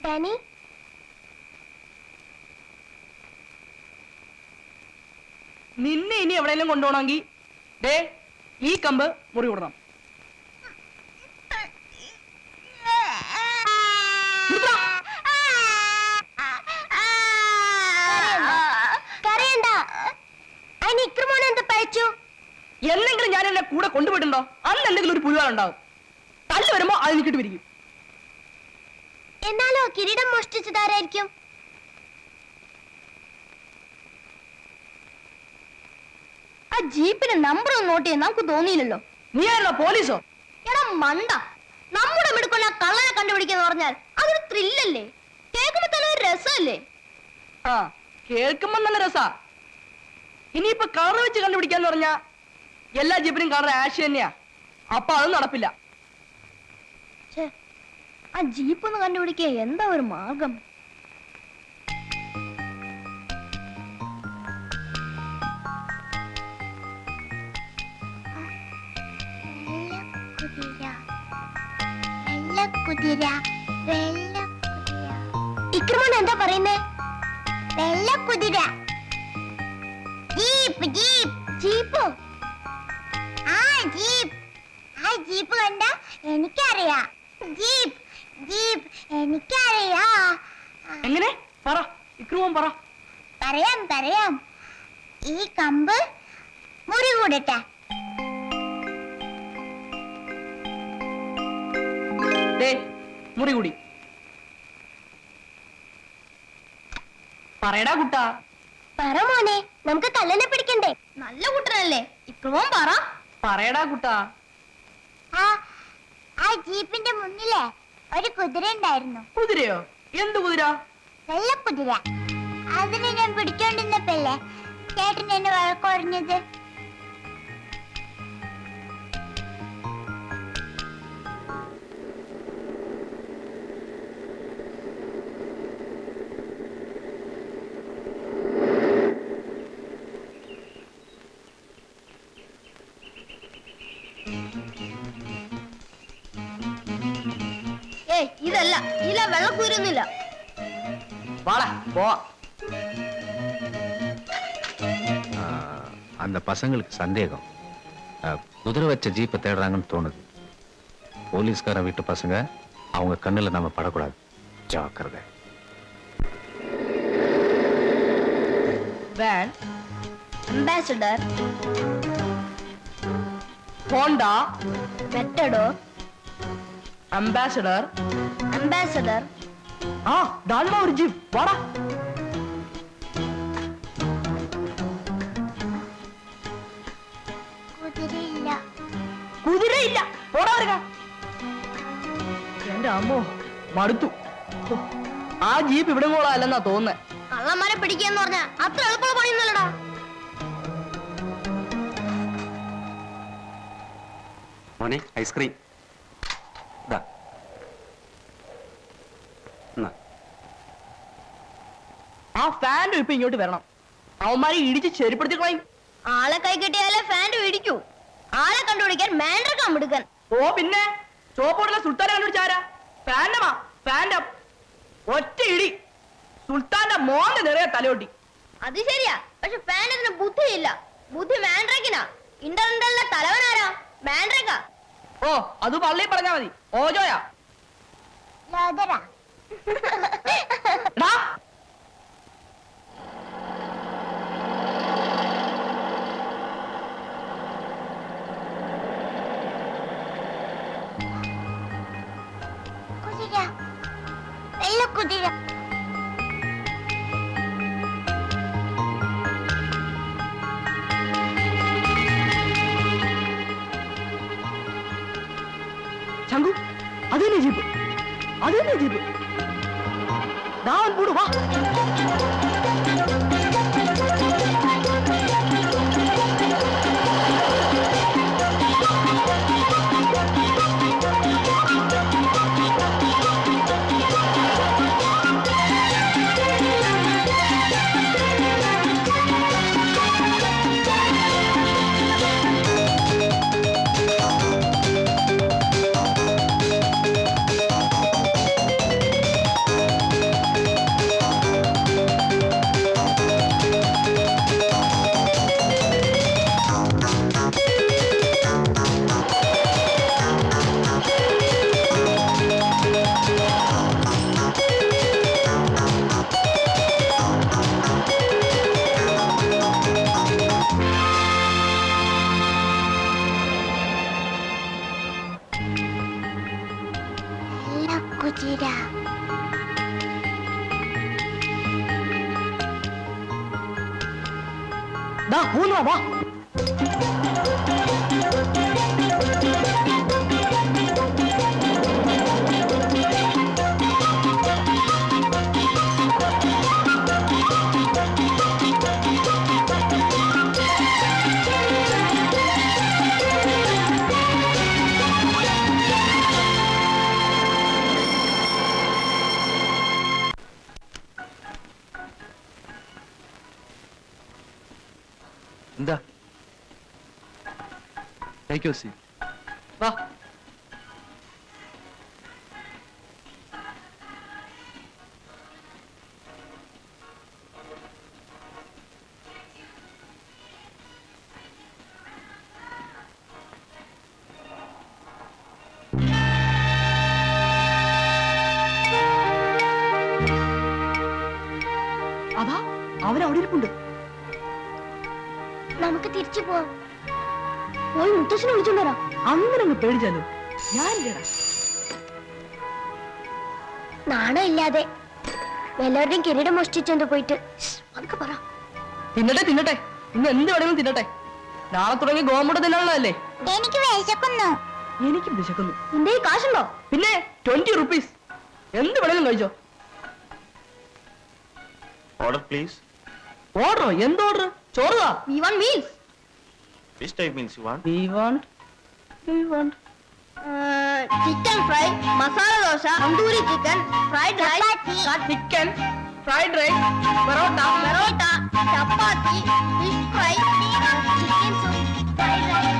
Dani നിന്നെ ഇനി എവിടെയെങ്കിലും കൊണ്ടുപോകണമെങ്കിൽ ദേ ഈ കമ്പ് മുറി വിടണം. എന്നെങ്കിലും ഞാൻ എന്നെ കൂടെ കൊണ്ടുപോയിട്ടുണ്ടോ? അന്ന് എന്തെങ്കിലും ഒരു പുഴുവാളുണ്ടാവും. തല്ല് വരുമ്പോ അത് നിൽക്കിട്ട് പിരിക്കും. എന്നാലോ കിരീടം മോഷ്ടിച്ചതാരായിരിക്കും? ആ ജീപ്പിന്റെ നമ്പർ ഒന്ന് നോട്ട് ചെയ്യാൻ നമുക്ക് തോന്നിയില്ലല്ലോ. നീ ആയിരുന്നോ പോലീസോ? എടാ മണ്ട, നമ്മുടെ മിടുക്കുള്ള കള്ളനെ കണ്ടുപിടിക്കാന്ന് പറഞ്ഞാൽ അതൊരു ത്രില്ലല്ലേ? കേൾക്കുമ്പോ തന്നെ ഒരു രസമല്ലേ? ആ കേൾക്കുമ്പോ നല്ല രസാ. ഇനിയിപ്പൊ കളർ വെച്ച് കണ്ടുപിടിക്കാന്ന് പറഞ്ഞാ എല്ലാ ജീപ്പിനും കളർ ആഷ് തന്നെയാ. അപ്പൊ അത് നടപ്പില്ല. ആ ജീപ്പ് ഒന്ന് കണ്ടുപിടിക്കുക എന്താ ഒരു മാർഗം? ഇക്രമോൻ എന്താ പറയുന്നേ? വെള്ളക്കുതിര. ജീപ്പ് ജീപ്പ് ജീപ്പോ? ആ ജീപ്പ്. ആ ജീപ്പ് കണ്ട എനിക്കറിയാം. ജീപ്പ് ജീപ്പ് എനിക്കറിയാ. എങ്ങനെ പറ ഇക്രമോൻ പറ. പറയാം പറയാം. ഈ കമ്പ് മുറി കൂടട്ടെ. മുറി കൂടി. പറയടാ കുട്ടാ. പറ മോനെ, നമുക്ക് കള്ളനെ പിടിക്കണ്ടേ? നല്ല കുട്ടനല്ലേ ഇക്രമോൻ, പറ. പറയടാ കുട്ടാ. ആ ജീപ്പിന്റെ മുന്നിലെ ഒരു കുതിര ഉണ്ടായിരുന്നു. കുതിരയോ? എന്ത് കുതിര? വെള്ളക്കുതിര. അതിനെ ഞാൻ പിടിച്ചോണ്ടിരുന്നപ്പല്ലേ ചേട്ടൻ എന്നെ വഴക്കുറഞ്ഞത്. இதல்ல இல்ல வெள்ளக்கூரில்ல வாடா போ. அந்த பசங்களுக்கு சந்தேகம் குதிரை வச்ச ஜீப்பை தேடுறாங்கன்னு தோணுது. போலீஸ்கார வீட்டு பசங்க அவங்க கண்ணுல நம்ம படக்கூடாது. ஜாக்கிரதை. Van Ambassador Honda Matador Ambassador Ambassador ആ ഡാൽമ ഒരു ജീപ്പ്. വാടാ. കുതിരയില്ല. കുതിരയില്ല. പോടാ വരിക. എന്റെ അമ്മോ മടുത്തു. ആ ജീപ്പ് ഇവിടെ അല്ലെന്നാ തോന്നുന്നേ. കള്ളന്മാരെ പിടിക്കാന്ന് പറഞ്ഞ അത്ര എളുപ്പമുള്ള പണിയൊന്നുമല്ലടാ. മോനെ ഐസ്ക്രീം. ആ ഫാനും ഇപ്പൊ ഇങ്ങോട്ട് വരണം. അവന്മാരെ ഇടിച്ച് ചെരുപ്പെടുത്തി കളയും. ആളെ കൈ കിട്ടിയാലേ ഫാൻ ഇടിക്കൂ. ആളെ കണ്ടുപിടിക്കാൻ മാൻഡ്രക്കാൻ മിടുക്കൻ. ഓ പിന്നെ ചോപ്പോടുള്ള സുൽത്താനെ കണ്ടുപിടിച്ചാരാ? ഫാൻഡമാ ഫാൻഡം. ഒറ്റ ഇടി സുൽത്താന്റെ മോന്റെ നിറയെ തലയൊട്ടി. അത് ശരിയാ, പക്ഷെ ഫാനിന് ബുദ്ധിയില്ല. ബുദ്ധി മാൻഡ്രക്കിനാ. ഇന്റർനെറ്റിലെ തലവനാരാ? മാൻഡ്രക്ക. ഓ അത് പള്ളി പറഞ്ഞാ മതി. ഓജോയാ. കുതിര. ചങ്കു അതന്നെ ജീപ്പ്. അതന്നെ ജീപ്പ്. ഞാൻ പോടുവാ. കുതിര ദാ മൂന്ന് വാ എന്താ ടേക്ക് യു സീ വാ അതാ അവരവിടെ ഇരിപ്പുണ്ട്. നമുക്ക് തിരിച്ചു പോവാം. പോയി മുത്തശ്ശനെ വിളിച്ചോണ്ട് വരാം. അങ്ങനെ അങ്ങ് പേടിച്ചാലോ? ഞാൻ നാണം ഇല്ലാതെ വല്ലവരുടെയും കിരീടം മോഷ്ടിച്ചോണ്ട് പോയിട്ട് അതൊക്കെ പറ. തിന്നട്ടെ തിന്നട്ടെ, ഇന്ന് എന്ത് വേണമെങ്കിലും തിന്നട്ടെ. നാളെ തുടങ്ങി ഗോമുട്ട തിന്നാനുള്ളതല്ലേ. എനിക്ക് വിശക്കുന്നു. എനിക്കും വിശക്കുന്നു. നിന്റെ കാശുണ്ടോ? പിന്നെ 20 rupees. എന്ത് വേണമെങ്കിലും കഴിച്ചോ. Order please. ഓർഡറോ? എന്ത് order? ചോറുതാ. We want meals. Which type meals you want? We want. Chicken fry, masala dosa, tandoori chicken, fried rice, chicken, fried rice, parotta. parota, chapati, fish fry, chicken soup, fried rice.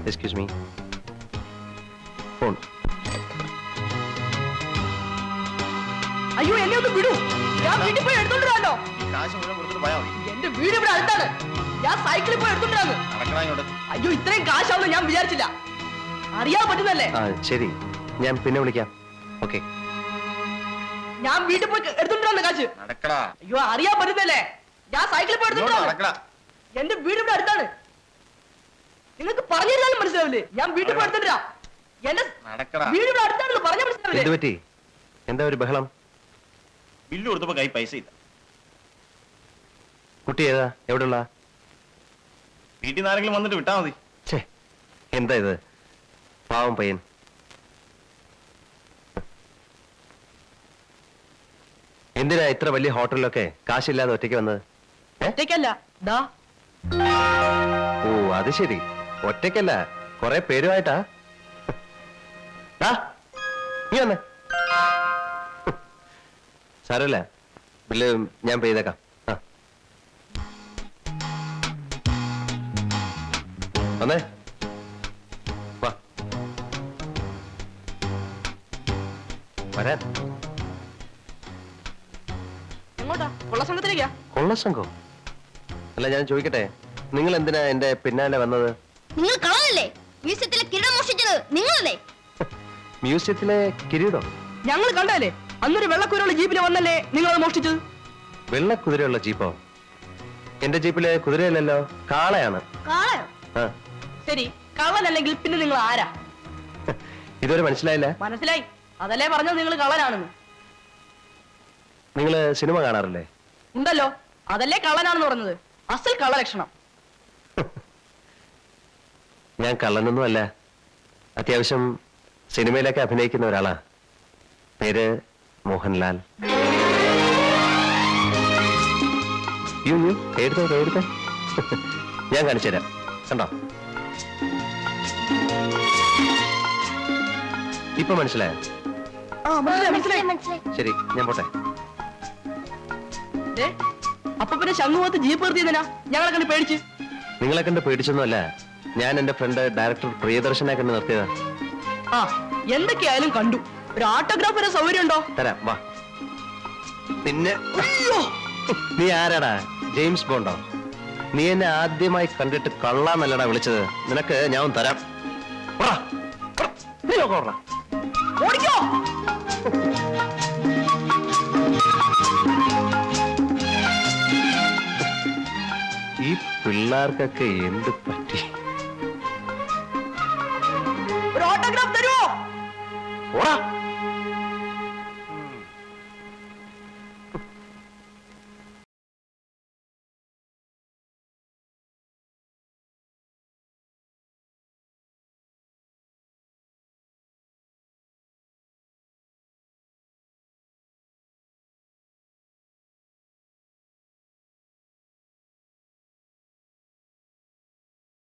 Excuse me. Phone. അയ്യോ, എന്നെ ഒന്ന് വിടൂ. ഞാൻ വീട്ടിൽ പോയി എടുത്തോണ്ടിരാണോ? കാശ് മുഴുവൻ കൊടുത്തിട്ട് പോയാ മതി. എന്റെ വീട് ഇവിടെ അടുത്താണ്. ഞാൻ സൈക്കിളിൽ പോയി എടുത്തോണ്ടിരാന്ന്. നടക്കണ ഇങ്ങോട്ട്. അയ്യോ, ഇത്രയും കാശാവുന്ന ഞാൻ വിചാരിച്ചില്ല. അറിയാൻ പറ്റുന്നല്ലേ? ആ ശരി, ഞാൻ പിന്നെ വിളിക്കാം. ഓക്കെ. ഞാൻ വീട്ടിൽ പോയി എടുത്തോണ്ടിരാന്ന് കാശ്. നടക്കടാ. അയ്യോ, അറിയാൻ പറ്റുന്നല്ലേ? ഞാൻ സൈക്കിളിൽ പോയി എടുത്തോണ്ടിരാന്ന്. നടക്കടാ. എന്റെ വീട് ഇവിടെ അടുത്താണ്. നിങ്ങൾക്ക് പറഞ്ഞു തരാനും മനസ്സിലാവില്ലേ? ഞാൻ വീട്ടിൽ പോയി എടുത്തോണ്ടിരാ. എന്റെ നടക്കടാ. വീട് ഇവിടെ അടുത്താണെന്ന് പറഞ്ഞാൽ എന്ത് മനസ്സിലാവില്ലേ? പറ്റി? എന്താ ഒരു ബഹളം? ബില്ല് കൊടുത്തപ്പോ കൈ പൈസ ഇല്ല. കുട്ടി ഏതാ? എവിടെയുള്ള? വീട്ടിൽ നിന്ന് ആരെങ്കിലും വന്നിട്ട് വിട്ടാ മതി. ഛേ, എന്താ ഇത്? പാവം പയ്യൻ. എന്തിനാ ഇത്ര വലിയ ഹോട്ടലിലൊക്കെ കാശില്ലാതെ ഒറ്റയ്ക്ക് വന്നത്? ഒറ്റയ്ക്കല്ല, ദാ ഓ അത് ശരി, ഒറ്റയ്ക്കല്ല, കുറെ പേരുമായിട്ടാ. നീ വന്നേ. സാരമില്ല, ബില്ല് ഞാൻ പേ ചെയ്തേക്കാം. വന്നേ, വാ വരാൻ. എങ്ങോട്ടാ? കൊള്ളസംഘത്തിലേക്കാ? കൊള്ളസംഘം? അല്ല, ഞാൻ ചോദിക്കട്ടെ, നിങ്ങൾ എന്തിനാ എന്റെ പിന്നാലെ വന്നത്? നിങ്ങൾ കളഞ്ഞല്ലേ മ്യൂസിയത്തിലെ കിരീടം മോഷ്ടിച്ചത്? നിങ്ങളല്ലേ? മ്യൂസിയത്തിലെ കിരീടം? ഞങ്ങൾ കണ്ടല്ലേ അന്നൊരു വെള്ളക്കുരുള്ള ജീപ്പിൽ വന്നല്ലേ നിങ്ങൾ അത് മോഷ്ടിച്ചത്? വെള്ള കുതിരയുള്ള ജീപ്പോ? എന്റെ ജീപ്പില് കുതിരയല്ലല്ലോ, കാളയാണ്. കാളയോ? ആ, ശരി, കള്ളനല്ലെങ്കിൽ പിന്നെ നിങ്ങൾ ആരാ? ഇതുവരെ മനസ്സിലായില്ല? മനസ്സിലായി, അതല്ലേ പറഞ്ഞത് നിങ്ങൾ കള്ളനാണെന്ന്. നിങ്ങള് സിനിമ കാണാറില്ലേ? ഉണ്ടല്ലോ, അതല്ലേ കള്ളനാണെന്ന് പറഞ്ഞത്. അസൽ കള്ളലക്ഷണം. ഞാൻ കള്ളനൊന്നും അല്ല, അത്യാവശ്യം സിനിമയിലൊക്കെ അഭിനയിക്കുന്ന ഒരാളാ. പേര് മോഹൻലാൽ. എടുത്തോ ഞാൻ കാണിച്ചു തരാം, കണ്ടോ? ഇപ്പൊ മനസ്സിലായോ? മനസ്സിലായി. ശരി, ഞാൻ പോട്ടെ. ദേ, അപ്പൊ പിന്നെ ശംഖുമുഖത്ത് ജീപ്പ് നിർത്തിയതിനാ ഞങ്ങളെ കണ്ട് പേടിച്ച്? നിങ്ങളെ കണ്ട് പേടിച്ചൊന്നുമല്ല, ഞാൻ എന്റെ ഫ്രണ്ട് ഡയറക്ടർ പ്രിയദർശനെ കണ്ട് നിർത്തിയതാ. ആ, എന്തൊക്കെയായാലും കണ്ടു. ഒരു ഓട്ടോഗ്രാഫ് വരെ സൗകര്യം ഉണ്ടോ? തരാം, വാ. പിന്നെ അയ്യോ, നീ ആരാടാ? ജെയിംസ് ബോണ്ടോ? നീ എന്നെ ആദ്യമായി കണ്ടിട്ട് കള്ളാന്നല്ലടാ വിളിച്ചത്. നിനക്ക് ഞാൻ തരാം. പോടാ, പോടാ, നീ നോക്കോടാ. ഓടിക്കോ. ഈ പിള്ളേർക്കൊക്കെ എന്ത് പറ്റി?